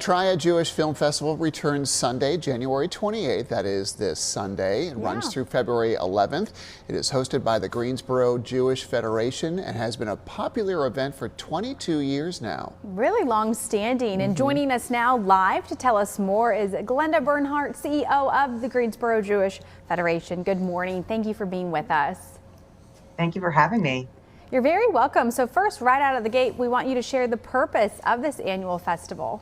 Triad Jewish Film Festival returns Sunday, January 28th. That is this Sunday. It runs through February 11th. It is hosted by the Greensboro Jewish Federation and has been a popular event for 22 years now. Really long-standing. And joining us now live to tell us more is Glenda Bernhardt, CEO of the Greensboro Jewish Federation. Good morning. Thank you for being with us. Thank you for having me. You're very welcome. So first, right out of the gate, we want you to share the purpose of this annual festival.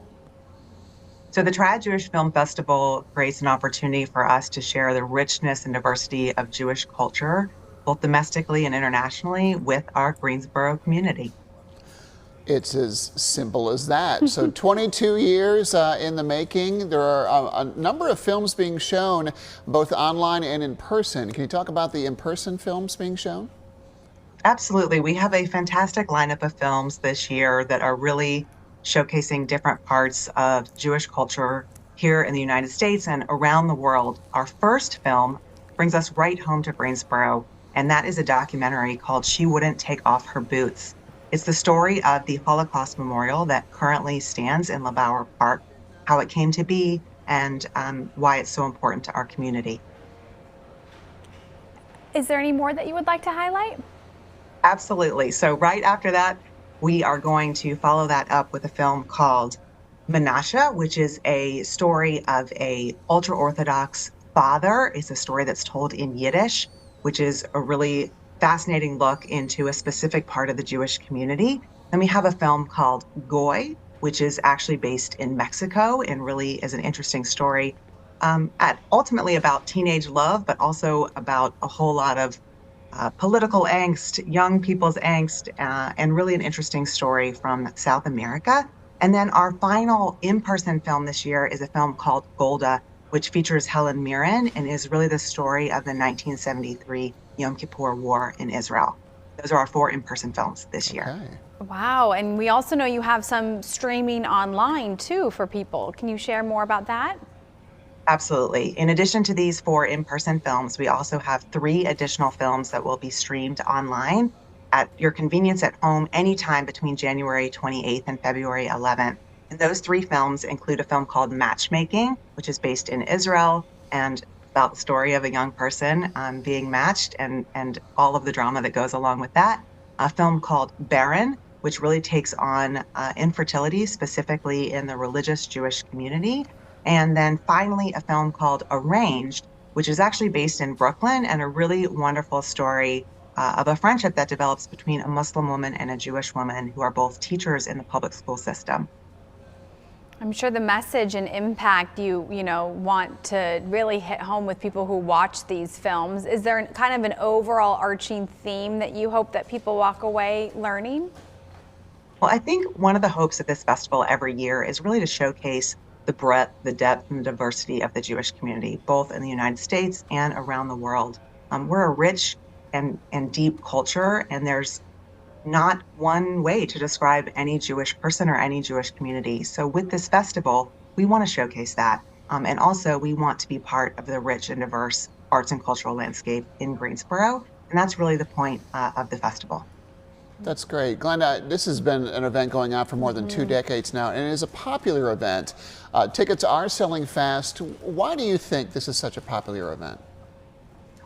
So the Triad Jewish Film Festival creates an opportunity for us to share the richness and diversity of Jewish culture, both domestically and internationally, with our Greensboro community. It's as simple as that. So 22 years in the making. There are a number of films being shown, both online and in person. Can you talk about the in-person films being shown? Absolutely. We have a fantastic lineup of films this year that are really showcasing different parts of Jewish culture here in the United States and around the world. Our first film brings us right home to Greensboro, and that is a documentary called She Wouldn't Take Off Her Boots. It's the story of the Holocaust Memorial that currently stands in LeBauer Park, how it came to be, and why it's so important to our community. Is there any more that you would like to highlight? Absolutely. So right after that, we are going to follow that up with a film called Menashe, which is a story of a ultra-Orthodox father. It's a story that's told in Yiddish, which is a really fascinating look into a specific part of the Jewish community. Then we have a film called Goy, which is actually based in Mexico and really is an interesting story, ultimately about teenage love, but also about a whole lot of political angst, young people's angst, and really an interesting story from South America. And then our final in-person film this year is a film called Golda, which features Helen Mirren and is really the story of the 1973 Yom Kippur War in Israel. Those are our 4 in-person films this year. Okay. Wow, and we also know you have some streaming online too for people. Can you share more about that? Absolutely. In addition to these 4 in-person films, we also have 3 additional films that will be streamed online at your convenience at home anytime between January 28th and February 11th. And those 3 films include a film called Matchmaking, which is based in Israel and about the story of a young person being matched and all of the drama that goes along with that. A film called Barren, which really takes on infertility, specifically in the religious Jewish community. And then finally, a film called Arranged, which is actually based in Brooklyn and a really wonderful story of a friendship that develops between a Muslim woman and a Jewish woman who are both teachers in the public school system. I'm sure the message and impact you want to really hit home with people who watch these films. Is there kind of an overall arching theme that you hope that people walk away learning? Well, I think one of the hopes of this festival every year is really to showcase the breadth, the depth, and the diversity of the Jewish community, both in the United States and around the world. We're a rich and deep culture, and there's not one way to describe any Jewish person or any Jewish community. So with this festival, we want to showcase that. And also, we want to be part of the rich and diverse arts and cultural landscape in Greensboro. And that's really the point of the festival. That's great. Glenda, this has been an event going on for more than 2 decades now, and it is a popular event. Tickets are selling fast. Why do you think this is such a popular event?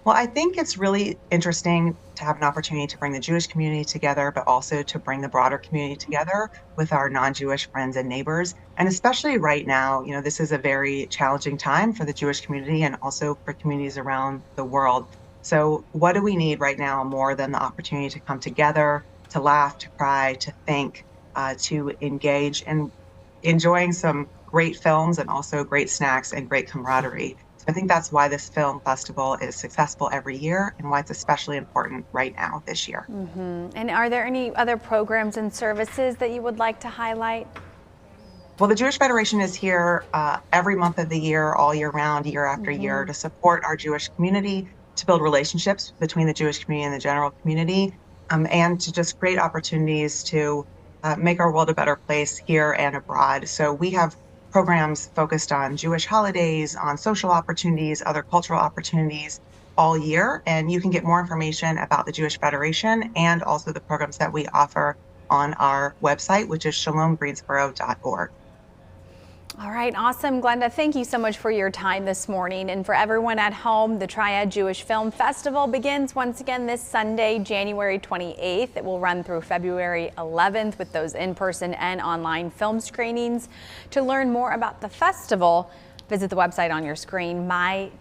Well, I think it's really interesting to have an opportunity to bring the Jewish community together, but also to bring the broader community together with our non-Jewish friends and neighbors. And especially right now, this is a very challenging time for the Jewish community and also for communities around the world. So what do we need right now more than the opportunity to come together, to laugh, to cry, to think, to engage in enjoying some great films and also great snacks and great camaraderie. So I think that's why this film festival is successful every year and why it's especially important right now this year. And are there any other programs and services that you would like to highlight? Well, the Jewish Federation is here every month of the year, all year round, year after year, to support our Jewish community, to build relationships between the Jewish community and the general community, and to just create opportunities to make our world a better place here and abroad. So we have programs focused on Jewish holidays, on social opportunities, other cultural opportunities all year. And you can get more information about the Jewish Federation and also the programs that we offer on our website, which is shalomgreensboro.org. All right, awesome. Glenda, thank you so much for your time this morning. And for everyone at home, the Triad Jewish Film Festival begins once again this Sunday, January 28th. It will run through February 11th with those in-person and online film screenings. To learn more about the festival, visit the website on your screen, mytjff.com.